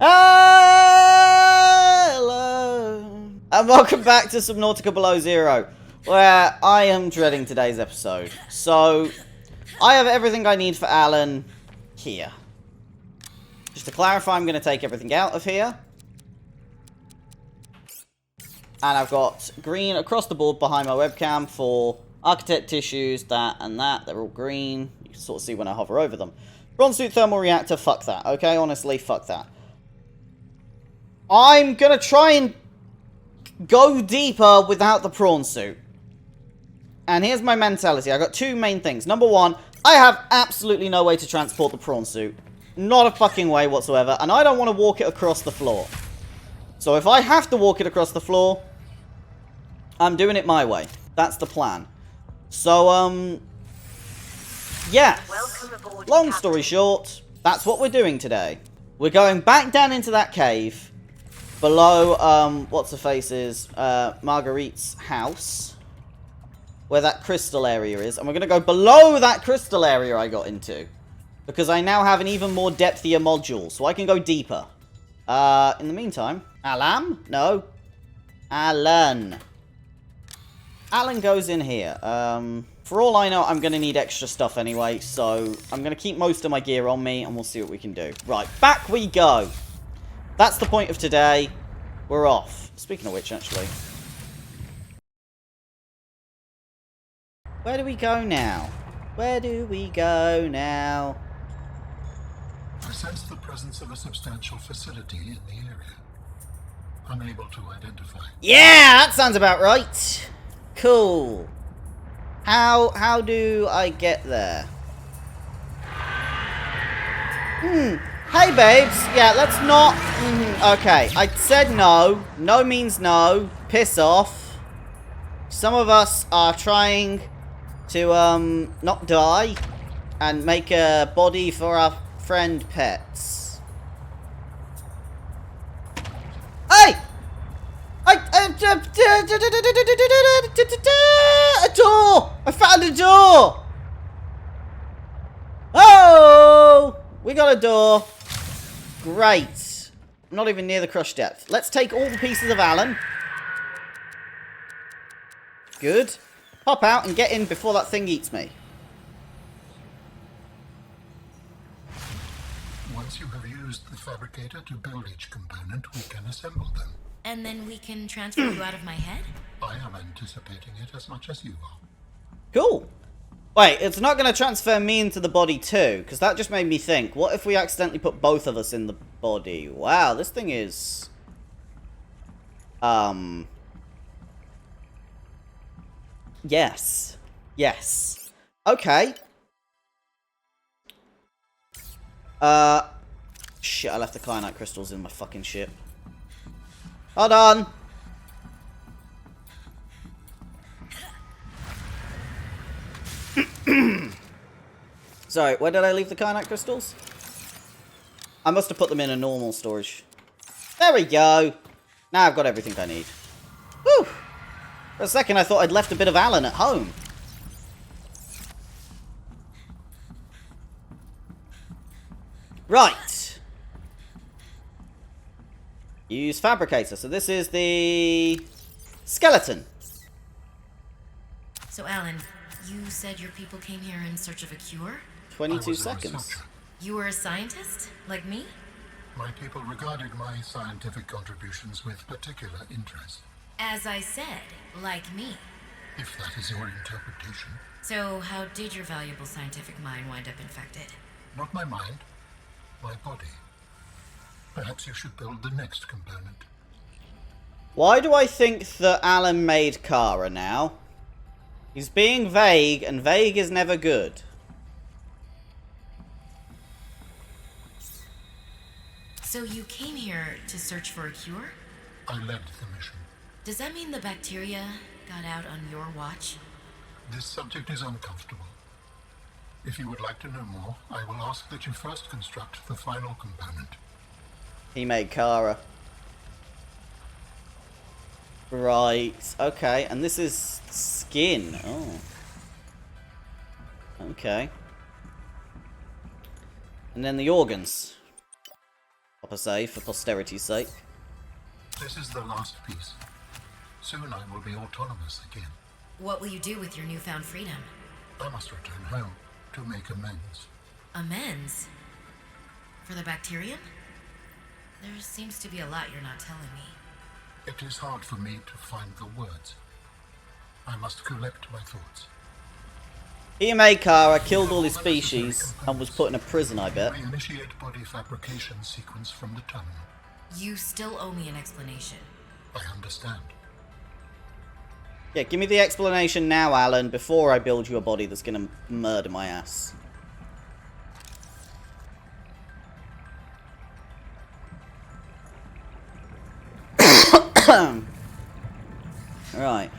Hello! And welcome back to Subnautica Below Zero, where I am dreading today's episode. So, I have everything I need for Alan here. Just to clarify, I'm going to take everything out of here. And I've got green across the board behind my webcam for architect tissues, that and that. They're all green. You can sort of see when I hover over them. Bronze suit thermal reactor, fuck that. Okay, honestly, fuck that. I'm gonna try and go deeper without the prawn suit. And here's my mentality. I got two main things. Number one, I have absolutely no way to transport the prawn suit. Not a fucking way whatsoever. And I don't want to walk it across the floor. So if I have to walk it across the floor, I'm doing it my way. That's the plan. So, yeah. Long story short, that's what we're doing today. We're going back down into that cave. Below, what's-her-face Marguerite's house. Where that crystal area is. And we're going to go below that crystal area I got into. Because I now have an even more depthier module. So I can go deeper. In the meantime... Alan? No. Alan. Alan goes in here. For all I know, I'm going to need extra stuff anyway. So I'm going to keep most of my gear on me. And we'll see what we can do. Right, back we go. That's the point of today. We're off. Speaking of which, actually. Where do we go now? Where do we go now? I sense the presence of a substantial facility in the area. Unable to identify. Yeah, that sounds about right. Cool. How do I get there? Hey, babes. Yeah, let's not... Okay, I said no. No means no. Piss off. Some of us are trying to, not die and make a body for our friend pets. Hey! A door! I found a door! Oh! We got a door. Great. I'm not even near the crush depth. Let's take all the pieces of Alan. Good. Pop out and get in before that thing eats me. Once you have used the fabricator to build each component, we can assemble them. And then we can transfer you out of my head? I am anticipating it as much as you are. Cool. Wait, it's not going to transfer me into the body too, because that just made me think, what if we accidentally put both of us in the body? Wow, this thing is... Yes. Yes. Okay. Shit, I left the kyanite crystals in my fucking ship. Hold on. Sorry, where did I leave the kyanite crystals? I must have put them in a normal storage. There we go. Now I've got everything I need. Whew. For a second I thought I'd left a bit of Alan at home. Right. Use fabricator. So this is the skeleton. So, Alan, you said your people came here in search of a cure? 22 seconds. You were a scientist? Like me? My people regarded my scientific contributions with particular interest. As I said, like me. If that is your interpretation. So, how did your valuable scientific mind wind up infected? Not my mind, my body. Perhaps you should build the next component. Why do I think that Alan made Kara now? He's being vague, and vague is never good. So you came here to search for a cure? I led the mission. Does that mean the bacteria got out on your watch? This subject is uncomfortable. If you would like to know more, I will ask that you first construct the final component. He made Kara. Right. Okay. And this is skin. Oh. Okay. And then the organs. proper save for posterity's sake. This is the last piece. Soon I will be autonomous again. What will you do with your newfound freedom? I must return home to make amends. Amends? For the bacterium? There seems to be a lot you're not telling me. It is hard for me to find the words. I must collect my thoughts. He made Kara, killed all his species, and was put in a prison, I bet. I initiate body fabrication sequence from the terminal. You still owe me an explanation. I understand. Yeah, give me the explanation now, Alan, before I build you a body that's gonna murder my ass. Right.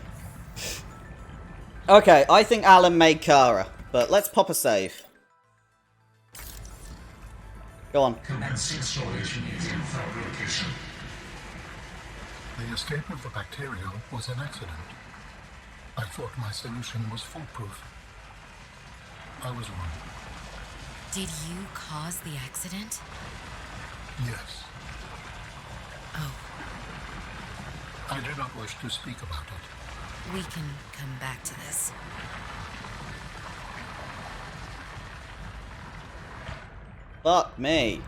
Okay, I think Alan made Kara, but let's pop a save. Go on. Commencing storage medium fabrication. The escape of the bacterium was an accident. I thought my solution was foolproof. I was wrong. Did you cause the accident? Yes. Oh, I do not wish to speak about it. we can come back to this. Fuck me.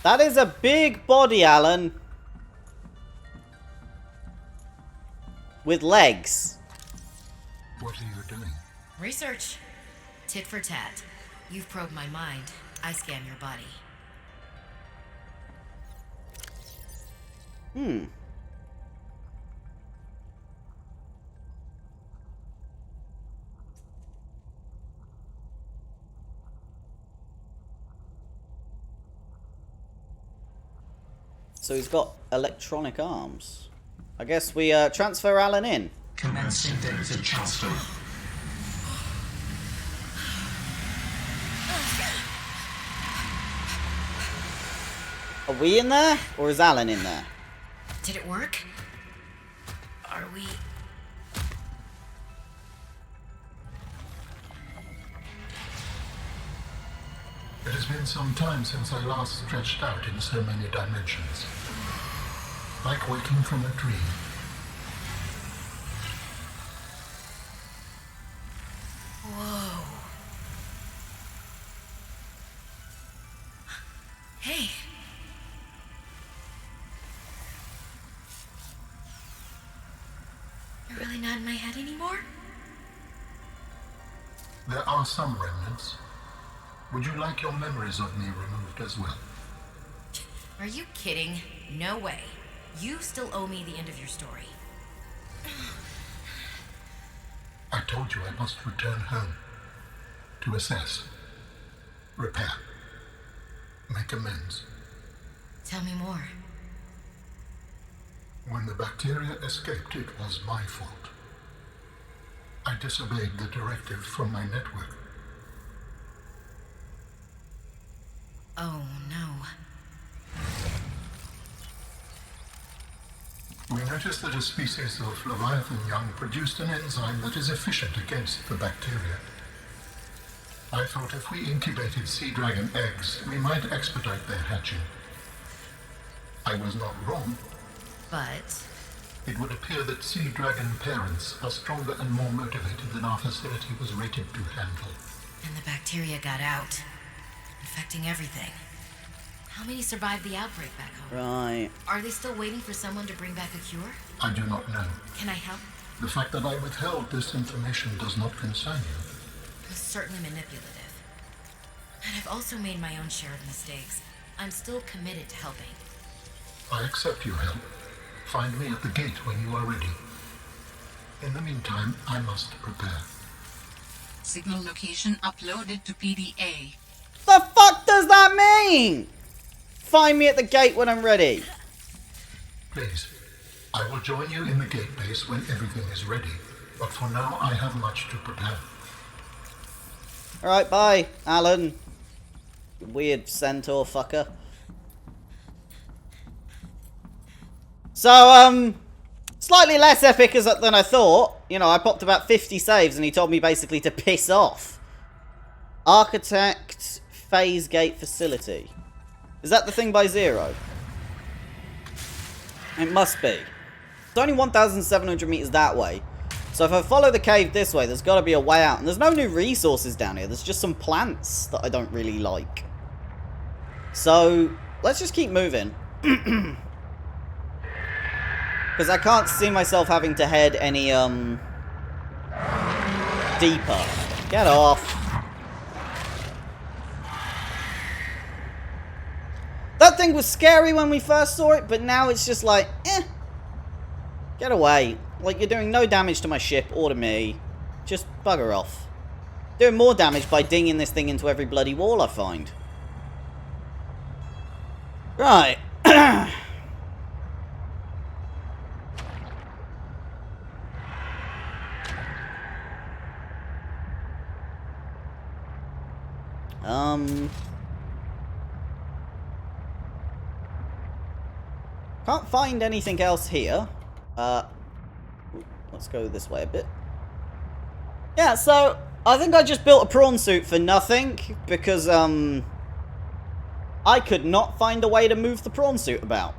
That is a big body, Alan. With legs. What are you doing? Research. Tit for tat. You've probed my mind. I scan your body. So he's got electronic arms. I guess we transfer Alan in. Commencing data transfer. Are we in there? Or is Alan in there? Did it work? Are we... It has been some time since I last stretched out in so many dimensions. Like waking from a dream. Whoa. Hey. You're really not in my head anymore? There are some remnants. Would you like your memories of me removed as well? Are you kidding? No way. You still owe me the end of your story. I told you I must return home. To assess. Repair. Make amends. Tell me more. When the bacteria escaped, it was my fault. I disobeyed the directive from my network. Oh, no. We noticed that a species of Leviathan young produced an enzyme that is efficient against the bacteria. I thought if we incubated sea dragon eggs, we might expedite their hatching. I was not wrong. But... It would appear that sea dragon parents are stronger and more motivated than our facility was rated to handle. And the bacteria got out, infecting everything. How many survived the outbreak back home? Right. Are they still waiting for someone to bring back a cure? I do not know. Can I help? The fact that I withheld this information does not concern you. It was certainly manipulative. And I've also made my own share of mistakes. I'm still committed to helping. I accept your help. Find me at the gate when you are ready. In the meantime, I must prepare. Signal location uploaded to PDA. The fuck does that mean? Find me at the gate when I'm ready. Please, I will join you in the gate base when everything is ready. But for now, I have much to prepare. Alright, bye, Alan. You weird centaur fucker. So, slightly less epic than I thought. You know, I popped about 50 saves and he told me basically to piss off. Architect Phase Gate Facility. Is that the thing by Zero? It must be. It's only 1,700 meters that way. So if I follow the cave this way, there's got to be a way out. And there's no new resources down here. There's just some plants that I don't really like. So let's just keep moving. Because I can't see myself having to head any, deeper. Get off. That thing was scary when we first saw it, but now it's just like, eh. Get away. Like, you're doing no damage to my ship or to me. Just bugger off. Doing more damage by dinging this thing into every bloody wall I find. Right. Can't find anything else here. Let's go this way a bit. Yeah, so I think I just built a prawn suit for nothing because I could not find a way to move the prawn suit about.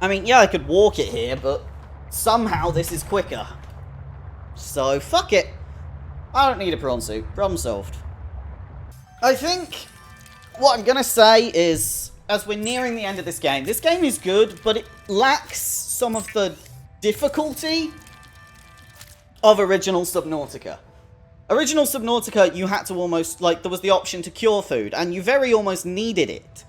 I mean, yeah, I could walk it here, but somehow this is quicker. So fuck it. I don't need a prawn suit. Problem solved. I think what I'm gonna say is, as we're nearing the end of this game is good, but it lacks some of the difficulty of original Subnautica. Original Subnautica, you had to almost, like, there was the option to cure food, and you very almost needed it,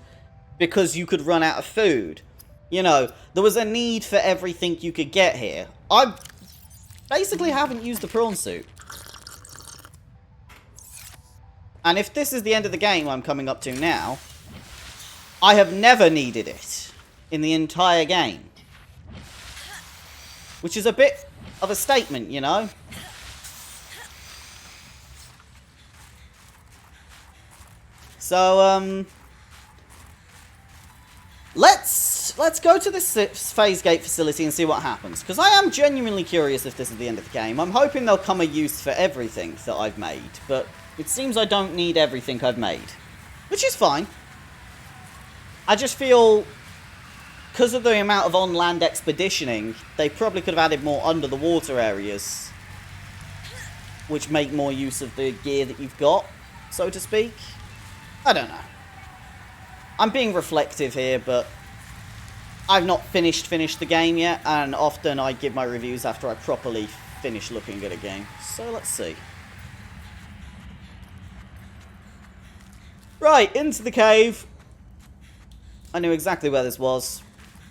because you could run out of food. You know, there was a need for everything you could get here. I basically haven't used the prawn suit. And if this is the end of the game I'm coming up to now, I have never needed it in the entire game. Which is a bit of a statement, you know? So, let's go to this phase gate facility and see what happens. Because I am genuinely curious if this is the end of the game. I'm hoping there'll come a use for everything that I've made. But it seems I don't need everything I've made. Which is fine. I just feel, because of the amount of on-land expeditioning, they probably could have added more under-the-water areas, which make more use of the gear that you've got, so to speak. I don't know. I'm being reflective here, but I've not finished the game yet, and often I give my reviews after I properly finish looking at a game. So let's see. Right, into the cave. I knew exactly where this was.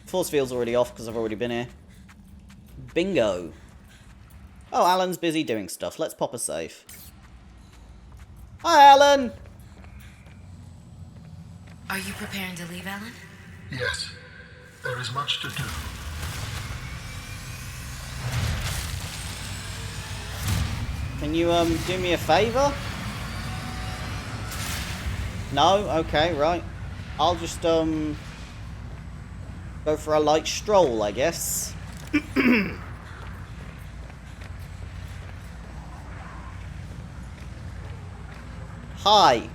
Force field's already off because I've already been here. Bingo. Oh, Alan's busy doing stuff. Let's pop a save. Hi, Alan! Are you preparing to leave, Alan? Yes, there is much to do. Can you, do me a favor? No? Okay, right. I'll just, go for a light stroll, I guess. Hi.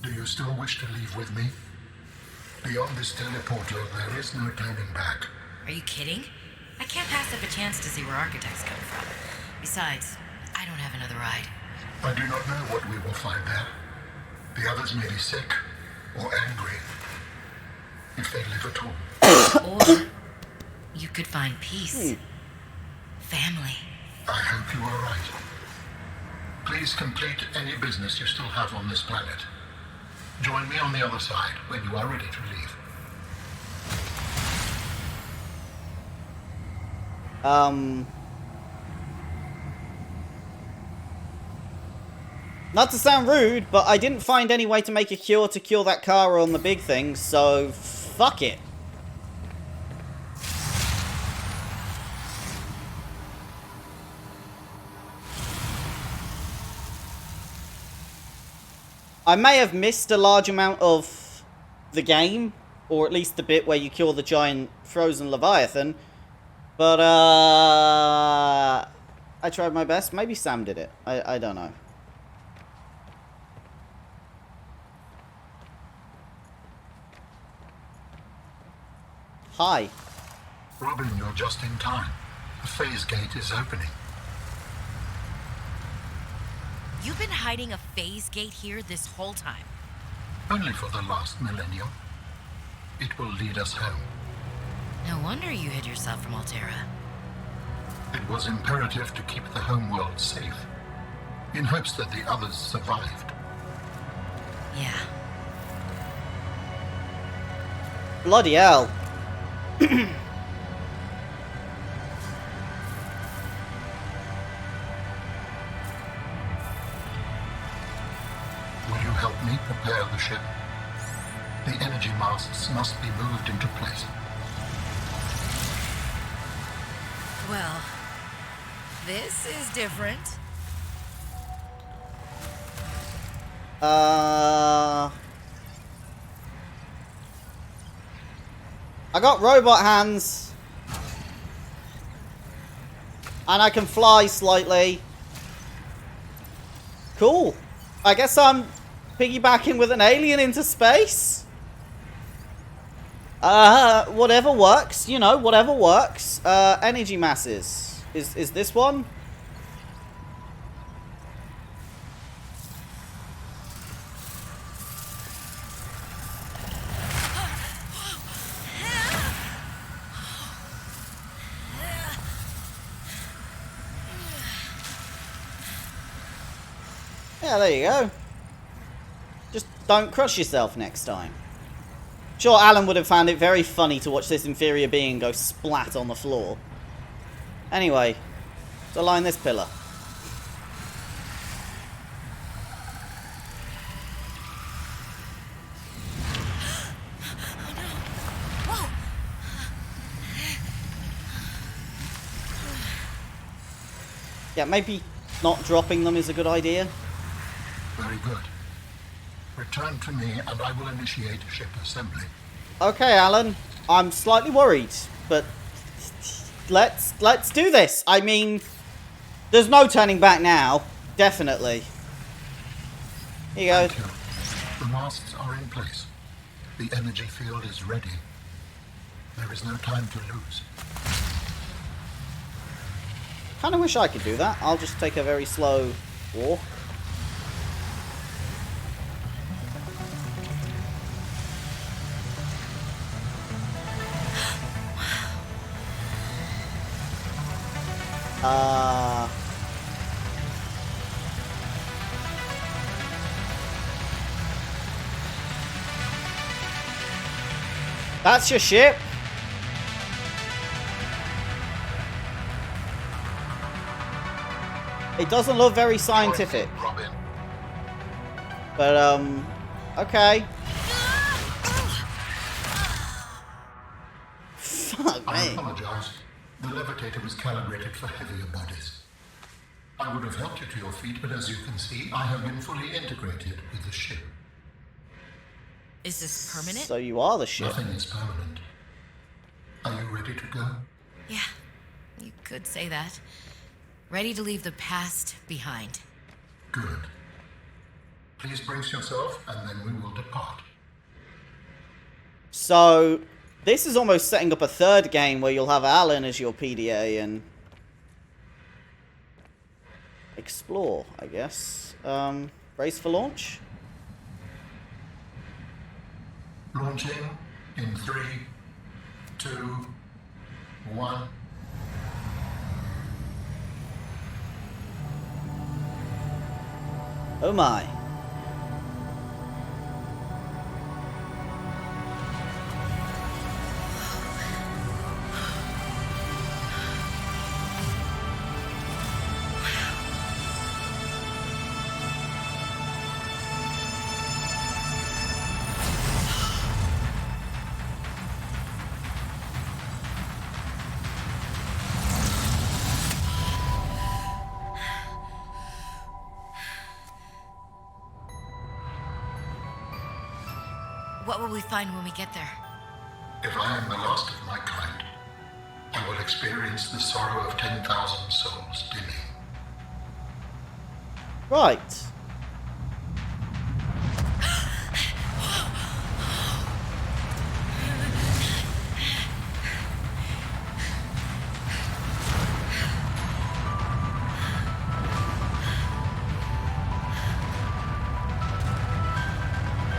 Do you still wish to leave with me? Beyond this teleporter, there is no turning back. Are you kidding? I can't pass up a chance to see where architects come from. Besides, I don't have another ride. I do not know what we will find there. The others may be sick or angry, if they live at all. Or you could find peace. Family. I hope you are right. Please complete any business you still have on this planet. Join me on the other side when you are ready to leave. Not to sound rude, but I didn't find any way to make a cure to cure that car on the big thing, so fuck it. I may have missed a large amount of the game, or at least the bit where you kill the giant frozen Leviathan, But, I tried my best. Maybe Sam did it. I don't know. Hi. Robin, you're just in time. The phase gate is opening. You've been hiding a phase gate here this whole time. Only for the last millennium. It will lead us home. No wonder you hid yourself from Altera. It was imperative to keep the homeworld safe, in hopes that the others survived. Yeah. Bloody hell. Will you help me prepare the ship? The energy masts must be moved into place. Well, this is different. I got robot hands. And I can fly slightly. Cool. I guess I'm piggybacking with an alien into space. Whatever works, you know, whatever works. Energy masses. Is this one? Yeah, there you go. Just don't crush yourself next time. Sure, Alan would have found it very funny to watch this inferior being go splat on the floor. Anyway, to line this pillar. Yeah, maybe not dropping them is a good idea. Very good. Return to me and I will initiate ship assembly. Okay, Alan. I'm slightly worried, but let's do this. I mean, there's no turning back now. Definitely. Here you go. Thank you. The masts are in place. The energy field is ready. There is no time to lose. Kind of wish I could do that. I'll just take a very slow walk. That's your ship. It doesn't look very scientific. Robin. But, okay. Fuck I me. apologize. The levitator was calibrated for heavier bodies. I would have helped you to your feet, but as you can see, I have been fully integrated with the ship. Is this permanent? So you are the ship. Nothing is permanent. Are you ready to go? Yeah, you could say that. Ready to leave the past behind. Good. Please brace yourself, and then we will depart. So, this is almost setting up a third game where you'll have Alan as your PDA and explore, I guess. Brace for launch? Launching in 3, 2, 1. Oh my. What will we find when we get there? If I am the last of my kind, I will experience the sorrow of 10,000 souls dimming. Right.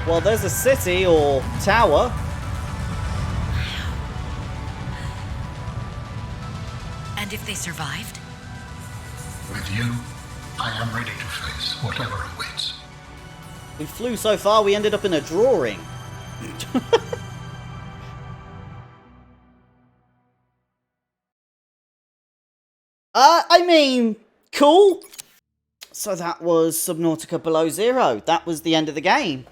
Well, there's a city or tower. And if they survived? With you, I am ready to face whatever awaits. We flew so far, we ended up in a drawing. I mean, cool. So that was Subnautica Below Zero. That was the end of the game.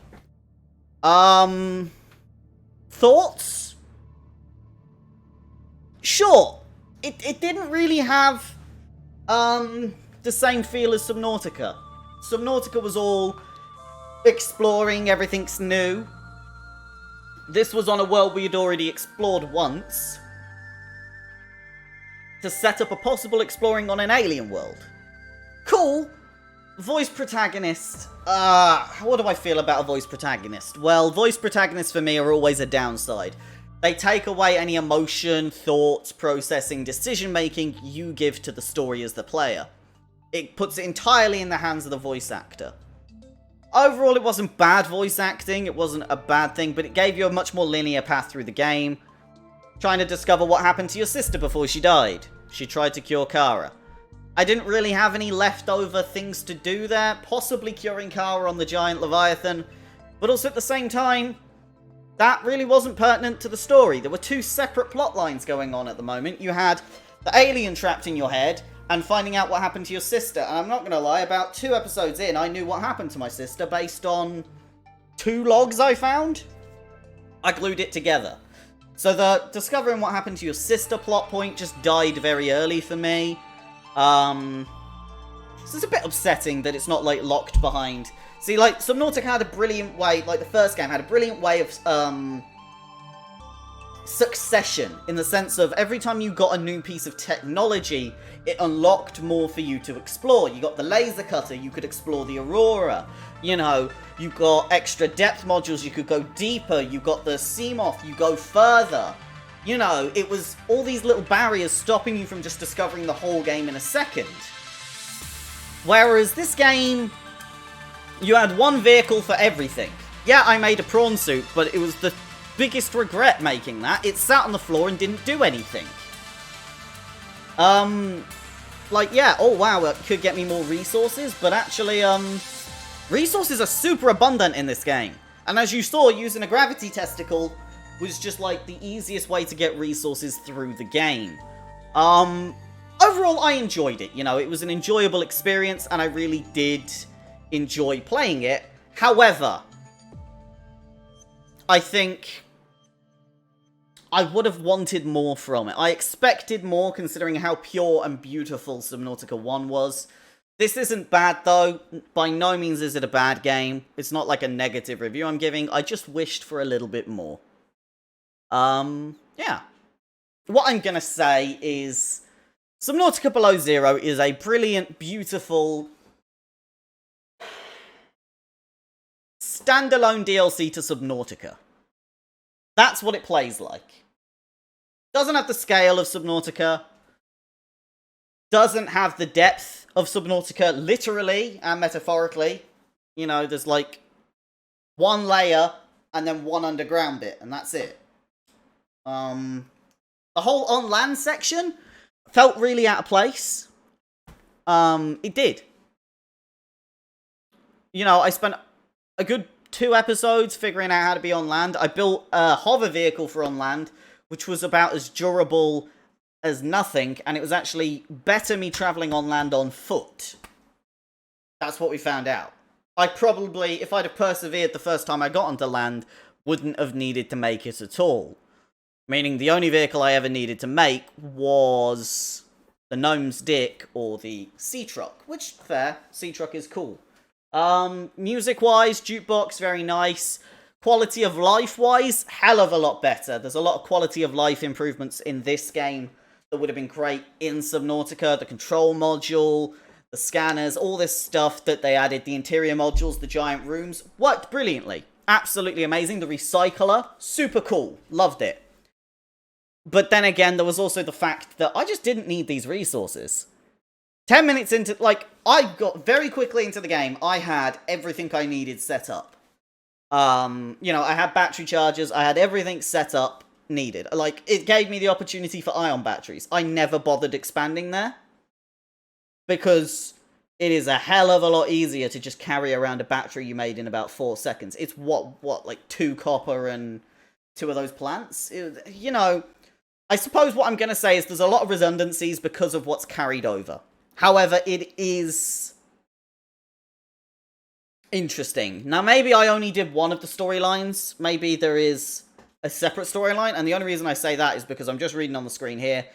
Thoughts? Sure. It didn't really have, the same feel as Subnautica. Subnautica was all exploring, everything's new. This was on a world we had already explored once. To set up a possible exploring on an alien world. Cool. Voice protagonist. What do I feel about a voice protagonist? Well, voice protagonists for me are always a downside. They take away any emotion, thoughts, processing, decision-making you give to the story as the player. It puts it entirely in the hands of the voice actor. Overall, it wasn't bad voice acting, it wasn't a bad thing, but it gave you a much more linear path through the game. Trying to discover what happened to your sister before she died. She tried to cure Kara. I didn't really have any leftover things to do there, possibly curing Kara on the giant Leviathan, but also at the same time, that really wasn't pertinent to the story. There were two separate plot lines going on at the moment. You had the alien trapped in your head, and finding out what happened to your sister. And I'm not going to lie, about 2 episodes in, I knew what happened to my sister based on 2 logs I found. I glued it together. So the discovering what happened to your sister plot point just died very early for me. So it's a bit upsetting that it's not, like, locked behind. See, like, Subnautica had a brilliant way, like, the first game had a brilliant way of, succession, in the sense of every time you got a new piece of technology, it unlocked more for you to explore. You got the laser cutter, you could explore the Aurora, you know, you got extra depth modules, you could go deeper, you got the Seamoth, you go further. You know, it was all these little barriers stopping you from just discovering the whole game in a second. Whereas this game, you had one vehicle for everything. Yeah, I made a prawn suit, but it was the biggest regret making that. It sat on the floor and didn't do anything. Like, yeah, oh wow, it could get me more resources, but actually, resources are super abundant in this game. And as you saw, using a gravity testicle was just, like, the easiest way to get resources through the game. Overall, I enjoyed it, you know, it was an enjoyable experience, and I really did enjoy playing it. However, I think I would have wanted more from it. I expected more, considering how pure and beautiful Subnautica 1 was. This isn't bad, though. By no means is it a bad game. It's not like a negative review I'm giving. I just wished for a little bit more. Yeah. What I'm gonna say is Subnautica Below Zero is a brilliant, beautiful standalone DLC to Subnautica. That's what it plays like. Doesn't have the scale of Subnautica. Doesn't have the depth of Subnautica, literally and metaphorically. You know, there's like one layer and then one underground bit, and that's it. The whole on-land section felt really out of place. It did. You know, I spent a good 2 episodes figuring out how to be on land. I built a hover vehicle for on land, which was about as durable as nothing, and it was actually better me traveling on land on foot. That's what we found out. I probably, if I'd have persevered the first time I got onto land, wouldn't have needed to make it at all. Meaning the only vehicle I ever needed to make was the Gnome's Dick or the Sea Truck, which, fair, Sea Truck is cool. Music-wise, jukebox, very nice. Quality of life-wise, hell of a lot better. There's a lot of quality of life improvements in this game that would have been great in Subnautica. The control module, the scanners, all this stuff that they added, the interior modules, the giant rooms, worked brilliantly. Absolutely amazing. The recycler, super cool. Loved it. But then again, there was also the fact that I just didn't need these resources. 10 minutes into, like, I got very quickly into the game. I had everything I needed set up. You know, I had battery chargers. I had everything set up needed. Like, it gave me the opportunity for ion batteries. I never bothered expanding there. Because it is a hell of a lot easier to just carry around a battery you made in about 4 seconds. It's what, like 2 copper and 2 of those plants? You know, I suppose what I'm going to say is there's a lot of redundancies because of what's carried over. However, it is interesting. Now, maybe I only did one of the storylines. Maybe there is a separate storyline. And the only reason I say that is because I'm just reading on the screen here.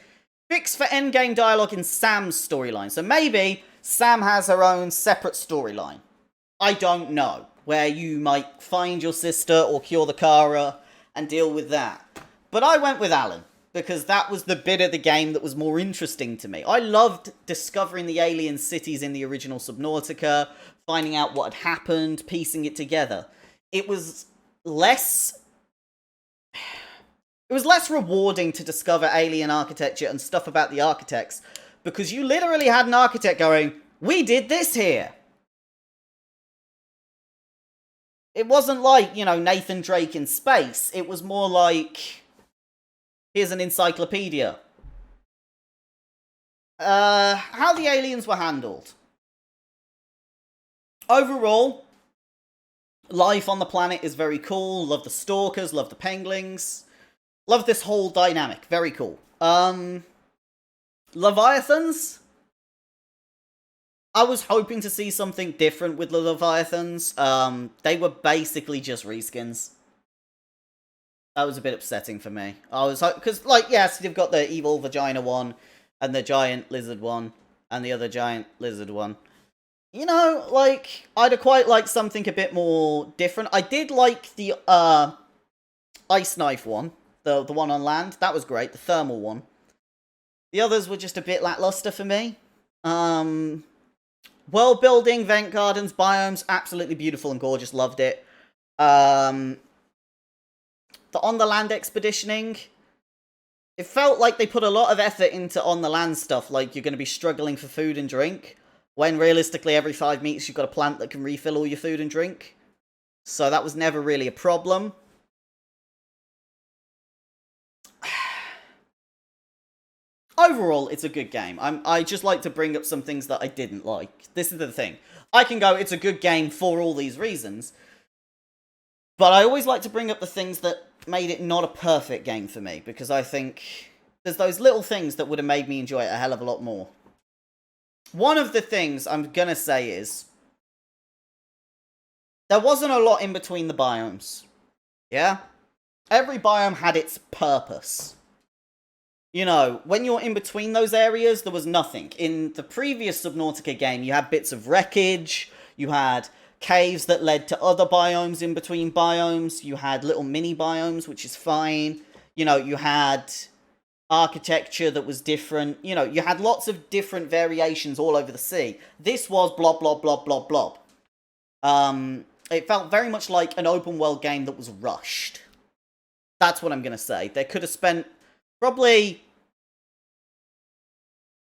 Fix for endgame dialogue in Sam's storyline. So maybe Sam has her own separate storyline. I don't know. Where you might find your sister or cure the Kara and deal with that. But I went with Alan. Because that was the bit of the game that was more interesting to me. I loved discovering the alien cities in the original Subnautica, finding out what had happened, piecing it together. It was less rewarding to discover alien architecture and stuff about the architects, because you literally had an architect going, we did this here. It wasn't like, you know, Nathan Drake in space. It was more like, here's an encyclopedia. How the aliens were handled. Overall, life on the planet is very cool. Love the stalkers, love the penguins. Love this whole dynamic. Very cool. Leviathans? I was hoping to see something different with the Leviathans. They were basically just reskins. That was a bit upsetting for me. I was because, like, yes, you've got the evil vagina one, and the giant lizard one, and the other giant lizard one. You know, like, I'd have quite liked something a bit more different. I did like the ice knife one, the one on land. That was great, the thermal one. The others were just a bit lackluster for me. World building, vent gardens, biomes, absolutely beautiful and gorgeous. Loved it. The on-the-land expeditioning, it felt like they put a lot of effort into on-the-land stuff, like you're going to be struggling for food and drink, when realistically every 5 meters you've got a plant that can refill all your food and drink. So that was never really a problem. Overall, it's a good game. I just like to bring up some things that I didn't like. This is the thing. I can go, it's a good game for all these reasons, but I always like to bring up the things that made it not a perfect game for me, because I think there's those little things that would have made me enjoy it a hell of a lot more. One of the things I'm gonna say is, there wasn't a lot in between the biomes. Yeah? Every biome had its purpose. You know, when you're in between those areas, there was nothing. In the previous Subnautica game, you had bits of wreckage, you had caves that led to other biomes in between biomes, you had little mini biomes, which is fine. You know, you had architecture that was different. You know, you had lots of different variations all over the sea. This was blob, blob, blob, blob, blob. It felt very much like an open world game that was rushed. That's what I'm going to say. They could have spent probably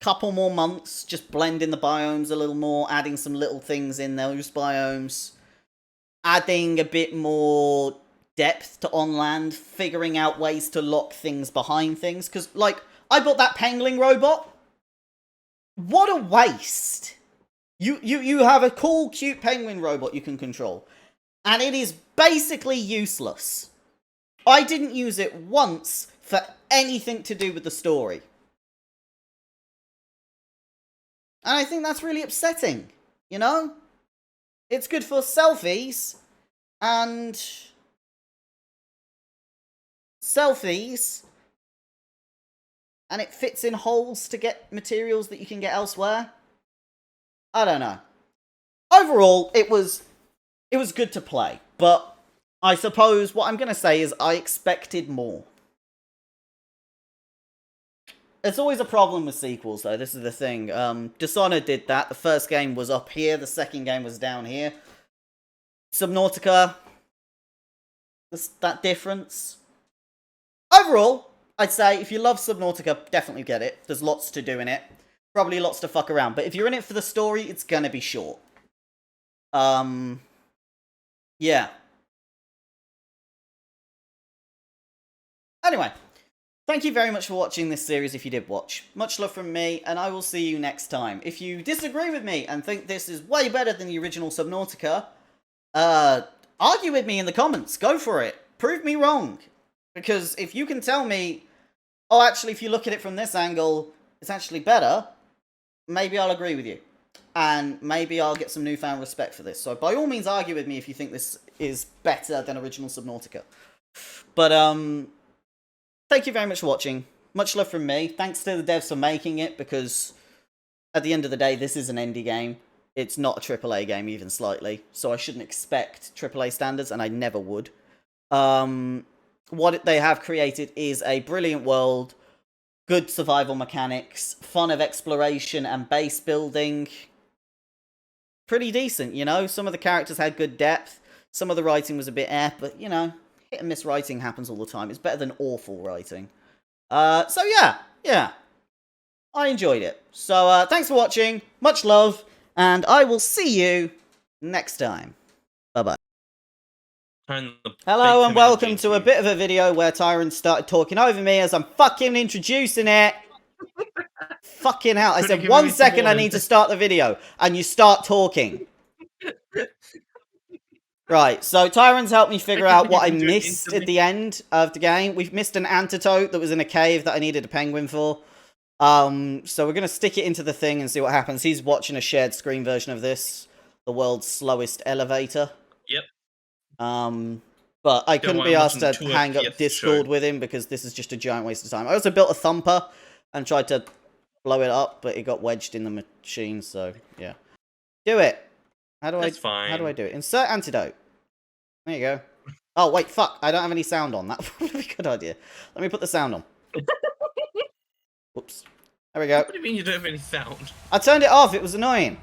couple more months just blending the biomes a little more, adding some little things in those biomes, adding a bit more depth to on land, figuring out ways to lock things behind things, because, like, I built that penguin robot. What a waste. You have a cool, cute penguin robot you can control, and it is basically useless. I didn't use it once for anything to do with the story. And I think that's really upsetting, you know? It's good for selfies, and and it fits in holes to get materials that you can get elsewhere. I don't know. Overall, it was good to play, but I suppose what I'm going to say is I expected more. It's always a problem with sequels, though. This is the thing. Dishonored did that. The first game was up here. The second game was down here. Subnautica. That difference. Overall, I'd say if you love Subnautica, definitely get it. There's lots to do in it. Probably lots to fuck around. But if you're in it for the story, it's gonna be short. Yeah. Anyway. Thank you very much for watching this series if you did watch. Much love from me, and I will see you next time. If you disagree with me and think this is way better than the original Subnautica, argue with me in the comments. Go for it. Prove me wrong. Because if you can tell me, oh, actually, if you look at it from this angle, it's actually better, maybe I'll agree with you. And maybe I'll get some newfound respect for this. So by all means, argue with me if you think this is better than original Subnautica. But, thank you very much for watching. Much love from me. Thanks to the devs for making it, because at the end of the day, this is an indie game. It's not a AAA game, even slightly. So I shouldn't expect AAA standards, and I never would. What they have created is a brilliant world, good survival mechanics, fun of exploration and base building. Pretty decent, you know? Some of the characters had good depth. Some of the writing was a bit but, you know, hit and miss writing happens all the time. It's better than awful writing. So yeah. I enjoyed it. So, thanks for watching. Much love. And I will see you next time. Bye-bye. Hello and welcome to a bit of a video where Tyrant started talking over me as I'm fucking introducing it. Fucking hell. I said 1 second I need to start the video. And you start talking. Right, so Tyrant's helped me figure out what I missed at the end of the game. We've missed an antidote that was in a cave that I needed a penguin for. So we're going to stick it into the thing and see what happens. He's watching a shared screen version of this. The world's slowest elevator. Yep. But I couldn't be asked to hang up Discord with him because this is just a giant waste of time. I also built a thumper and tried to blow it up, but it got wedged in the machine, so yeah. Do it! How do How do I do it? Insert antidote. There you go. Oh, wait, fuck. I don't have any sound on. That would be a good idea. Let me put the sound on. Whoops. There we go. What do you mean you don't have any sound? I turned it off. It was annoying.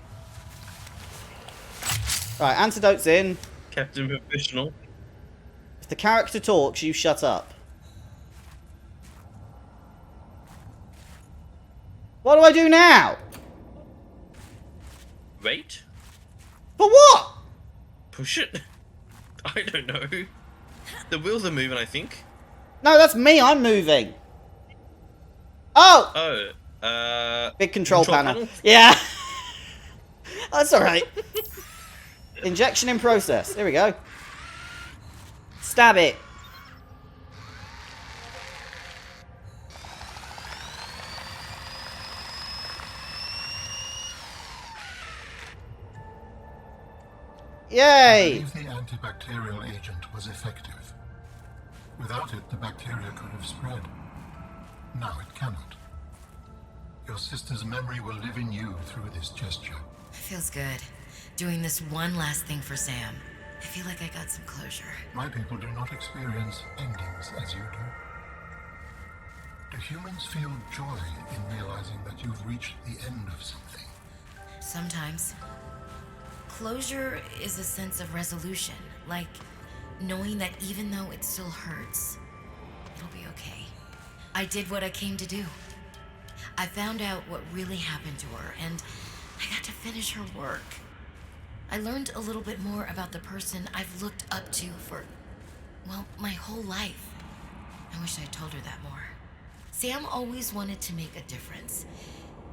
Right, antidote's in. Captain Professional. If the character talks, you shut up. What do I do now? Wait. For what? Push it? I don't know. The wheels are moving, I think. No, that's me. I'm moving. Oh! Oh, big control panel. Yeah. That's alright. Injection in process. Here we go. Stab it. Yay! I believe the antibacterial agent was effective. Without it, the bacteria could have spread. Now it cannot. Your sister's memory will live in you through this gesture. It feels good. Doing this one last thing for Sam. I feel like I got some closure. My people do not experience endings as you do. Do humans feel joy in realizing that you've reached the end of something? Sometimes. Closure is a sense of resolution, like knowing that even though it still hurts, it'll be okay. I did what I came to do. I found out what really happened to her, and I got to finish her work. I learned a little bit more about the person I've looked up to for, well, my whole life. I wish I'd told her that more. Sam always wanted to make a difference.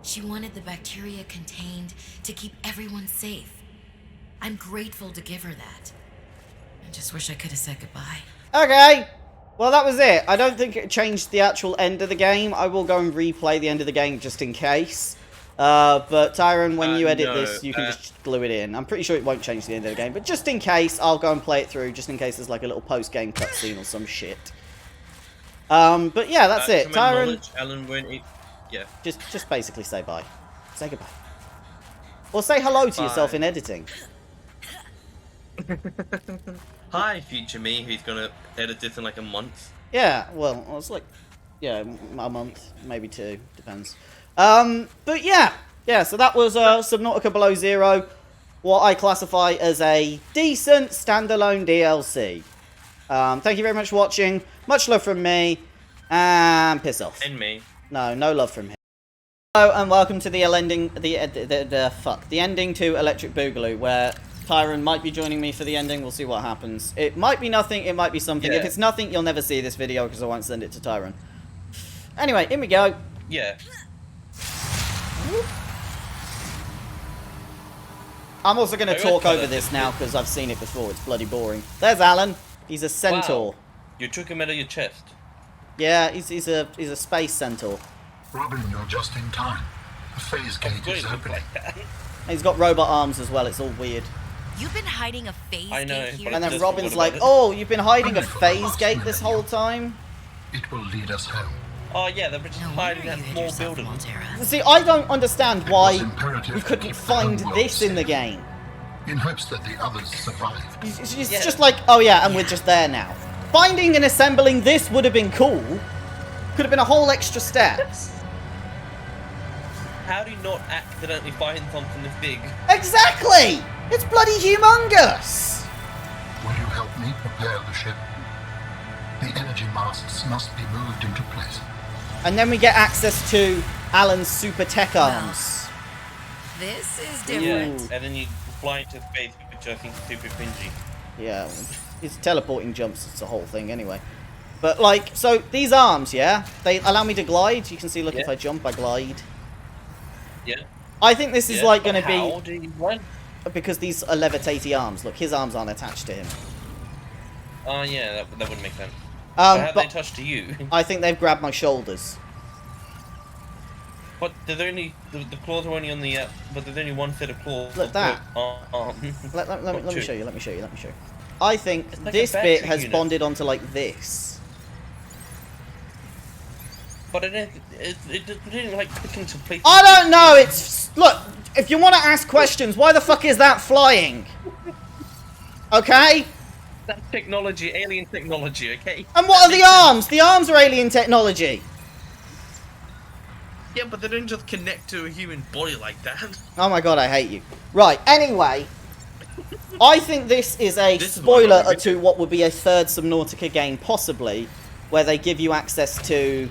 She wanted the bacteria contained to keep everyone safe. I'm grateful to give her that. I just wish I could have said goodbye. Okay. Well, that was it. I don't think it changed the actual end of the game. I will go and replay the end of the game just in case. But Tyron, when you edit this, you can just glue it in. I'm pretty sure it won't change the end of the game. But just in case, I'll go and play it through, just in case there's like a little post-game cutscene or some shit. But yeah, that's it. Tyron, Alan won't eat. Yeah. Just basically say bye. Say goodbye. Or say hello to yourself in editing. Hi, future me, who's gonna edit this in like a month. Yeah, well, it's like Yeah, a month, maybe 2, depends. But yeah, so that was Subnautica Below Zero, what I classify as a decent standalone DLC. Thank you very much for watching. Much love from me, and piss off. And me. No love from him. Hello and welcome to the ending. The ending to Electric Boogaloo, where Tyron might be joining me for the ending. We'll see what happens. It might be nothing. It might be something. Yeah. If it's nothing, you'll never see this video because I won't send it to Tyron. Anyway, in we go. Yeah. I'm also going to talk over this now because I've seen it before. It's bloody boring. There's Alan. He's a centaur. Wow. You took him out of your chest. Yeah, he's a space centaur. Robin, you're just in time. The phase gate is opening. He's got robot arms as well. It's all weird. You've been hiding a phase I know, gate here. but And then Just Robin's what like, about it? "Oh, you've been hiding a phase gate this whole time." It will lead us home. Oh yeah, they're just No hiding wonder that you hid small yourself, building. Waltera. See, I don't understand It why was imperative we to couldn't keep the find homeworld this in the safe, game. in hopes that the others survived. It's Yeah. just like, oh yeah, and we're just there now. Finding and assembling this would have been cool. Could have been a whole extra step. How do you not accidentally find something this big? Exactly! It's bloody humongous! Will you help me prepare the ship? The energy masts must be moved into place. And then we get access to Alan's super tech arms. This is Yeah, different. and then you fly into space, which I think is super cringy. Yeah, it's teleporting jumps, it's the whole thing anyway. But like, so these arms, yeah, they allow me to glide. You can see, look, if Yeah. I jump, I glide. Yeah. I think this is Yeah, like but going to how be, do you run? because these are levitating arms. Look, his arms aren't attached to him. Oh yeah, that wouldn't make sense. So how they But touch to you? I think they've grabbed my shoulders. But they're only the claws are only on the but there's only one set of claws. Look, that. Arm. Let me Two. show you, let me show you. I think It's like a this battery bit has unit. bonded onto like this. But it didn't like click into place. I don't know, it's... Look, if you want to ask questions, why the fuck is that flying? Okay? That's technology, alien technology, okay? And what are the arms? The arms are alien technology. Yeah, but they don't just connect to a human body like that. Oh my god, I hate you. Right, anyway. I think this is a This is why I spoiler don't to what would be a third Subnautica game, possibly, where they give you access to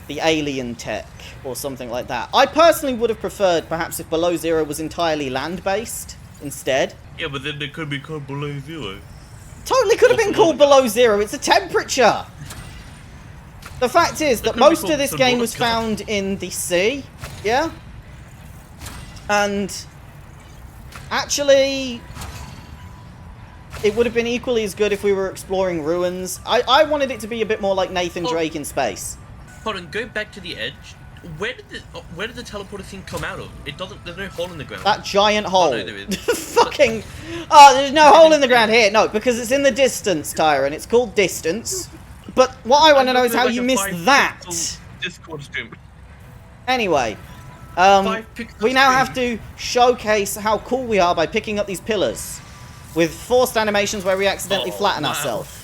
the alien tech or something like that. I personally would have preferred, perhaps, if Below Zero was entirely land-based instead. Yeah, but then they could be called below zero. Totally could have been called Subnautica. Below Zero. It's a temperature. The fact is that could be most called of this game was Subnautica. found in the sea. Yeah? And actually, it would have been equally as good if we were exploring ruins. I wanted it to be a bit more like Nathan Oh. Drake in space. Hold on, go back to the edge. Where did the teleporter thing come out of? It doesn't. There's no hole in the ground. That giant hole. no, there is. Fucking. Oh, there's no hole in the ground here. No, because it's in the distance, Tyron. It's called distance. But what I want to know is how you missed that. Discord stream. Anyway, 5 pixel we now screen. have to showcase how cool we are by picking up these pillars with forced animations where we accidentally Oh, flatten wow. ourselves.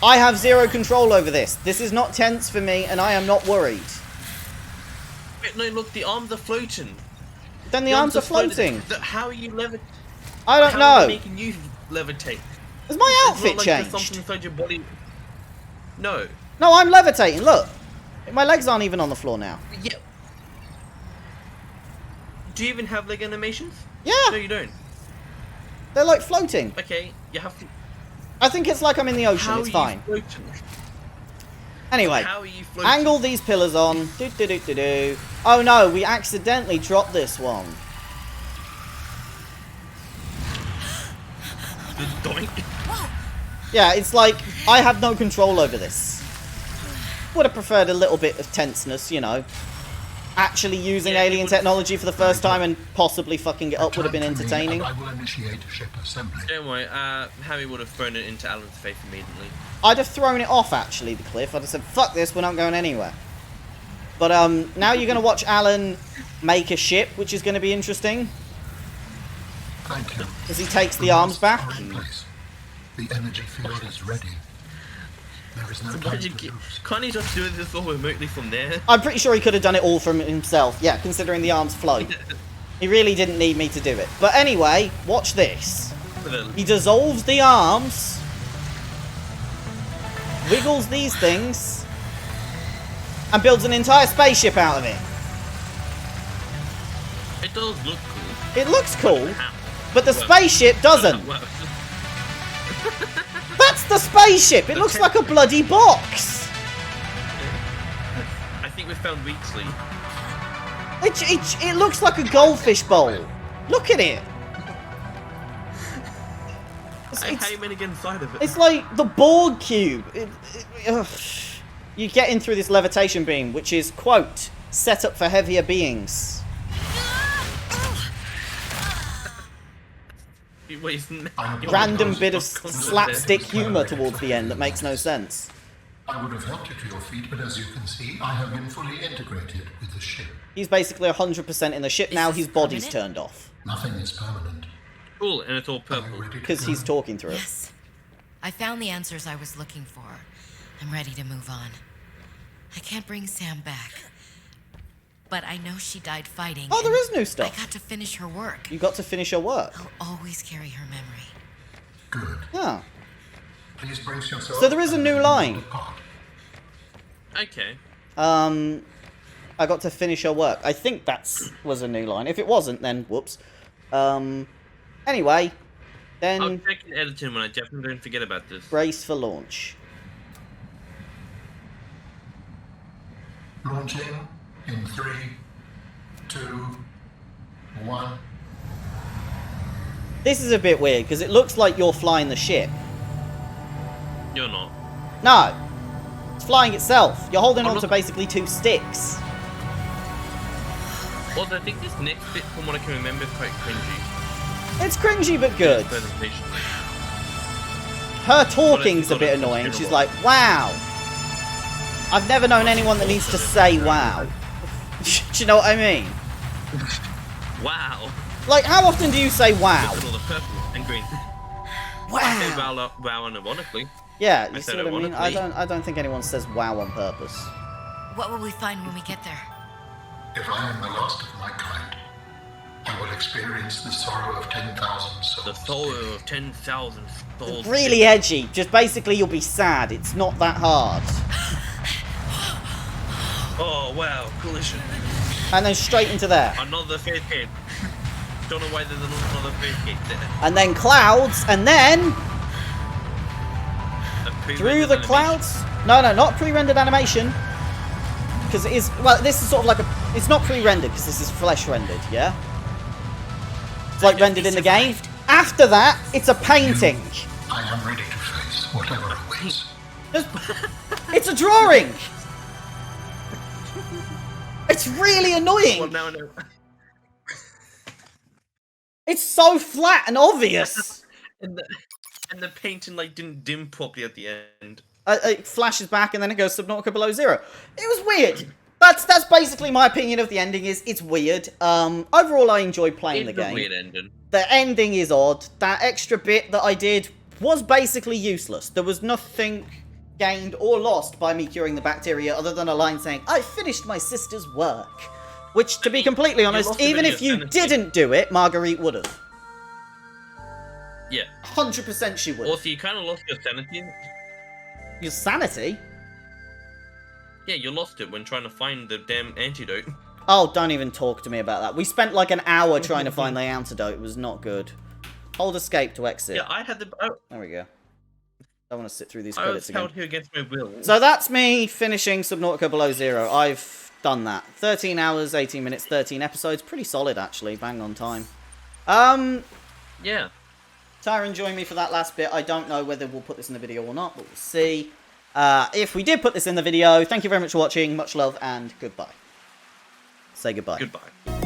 I have zero control over this. This is not tense for me, and I am not worried. Wait, no, look, the arms are floating. Then the arms are floating. How are you levitating? I don't How are know. they making you levitate? Has my It's not outfit like there's changed? something inside your body. No. No, I'm levitating. Look. My legs aren't even on the floor now. Yeah. Do you even have leg animations? Yeah, No, you don't. they're like floating. Okay, you have to. I think it's like I'm in the ocean. How It's are fine. you floating? Anyway. How are you floating? Angle these pillars on. Do do do do do. Oh no, we accidentally dropped this one. The doink. Yeah, it's like I have no control over this. Would have preferred a little bit of tenseness, you know. Actually using Yeah, it alien would- technology for the first time and possibly fucking it up would have been Return to me entertaining. and I will initiate ship assembly. Don't worry, Harry would have thrown it into Alan's face immediately. I'd have thrown it off actually, the cliff. I'd have said, fuck this, we're not going anywhere. But now you're going to watch Alan make a ship, which is going to be interesting. Thank you. As he takes the arms back. Are in place. The energy field is ready. There is no time to lose. Can't he just do this all remotely from there? I'm pretty sure he could have done it all from himself. Yeah, considering the arms float. He really didn't need me to do it. But anyway, watch this. He dissolves the arms. Wiggles these things. And builds an entire spaceship out of it. It does look cool. It looks cool. How? But the spaceship doesn't. Well, That's the spaceship! It looks like a bloody box! I think we found Weeksley. It looks like a goldfish bowl. Look at it. How you meant to get inside of it? It's like the Borg cube. Ugh. You get in through this levitation beam, which is, quote, set up for heavier beings. Random bit of slapstick humour towards the end that makes no sense. I would have helped you to your feet, but as you can see, I have been fully integrated with the ship. He's basically 100% in the ship now. His body's turned off. Nothing is permanent. Cool, and it's all Are you purple. ready to Because go? he's talking through it. Yes. I found the answers I was looking for. I'm ready to move on. I can't bring Sam back. But I know she died fighting. Oh, there and is new stuff. I got to finish her work. You got to finish your work. I'll always carry her memory. Good. Oh. Please brace yourself. So there is a new line. Apart. Okay. I got to finish her work. I think was a new line. If it wasn't, then whoops. Anyway, I'll then check in editing when I definitely don't forget about this. brace for launch. Launching in 3, 2, 1. This is a bit weird because it looks like you're flying the ship. You're not. No, it's flying itself. You're holding I'm on to not- basically two sticks. Although I think this next bit, from what I can remember, is quite cringy. It's cringy but good. Presentation. Her talking's a Well, bit it's annoying. considerable. She's like, wow. I've never known anyone that needs to say wow. Do you know what I mean? Wow. Like, how often do you say wow? Look at all the purple and green. I say Wow. wow unironically. Yeah, you I see said what I mean? ironically. I don't think anyone says wow on purpose. What will we find when we get there? If I am the last of my kind, I will experience the sorrow of 10,000 souls. The sorrow of 10,000 souls. Really edgy. Just basically you'll be sad. It's not that hard. Oh wow, collision. And then straight into there. Another phase gate. Don't know why there's another phase gate there. And then clouds, and then A through pre-rendered the animation. clouds. No, not pre-rendered animation. Because it is, well, this is sort of like it's not pre-rendered because this is flesh rendered, yeah? It's like rendered in the game. After that, it's a painting. I am ready to face whatever awaits. It's a drawing. It's really annoying. Well, now I know. It's so flat and obvious. And the painting like didn't dim properly at the end. It flashes back and then it goes Subnautica below zero. It was weird. That's basically my opinion of the ending. Is it's weird. Overall, I enjoyed playing It's the a game. weird ending. The ending is odd. That extra bit that I did was basically useless. There was nothing gained or lost by me curing the bacteria other than a line saying, I finished my sister's work. Which, to be completely honest, lost a even bit if of you sanity. didn't do it, Marguerite would have. Yeah. 100% she would. Also, you kind of lost your sanity. Your sanity? Yeah, you lost it when trying to find the damn antidote. Oh, don't even talk to me about that. We spent like an hour trying to find the antidote. It was not good. Hold escape to exit. Yeah, I had the. There we go. Don't want to sit through these I credits was again. held here against my will. So that's me finishing Subnautica Below Zero. I've done that. 13 hours, 18 minutes, 13 episodes. Pretty solid, actually. Bang on time. Yeah. Tyron joined me for that last bit. I don't know whether we'll put this in the video or not, but we'll see. If we did put this in the video, thank you very much for watching. Much love and goodbye. Say goodbye. Goodbye.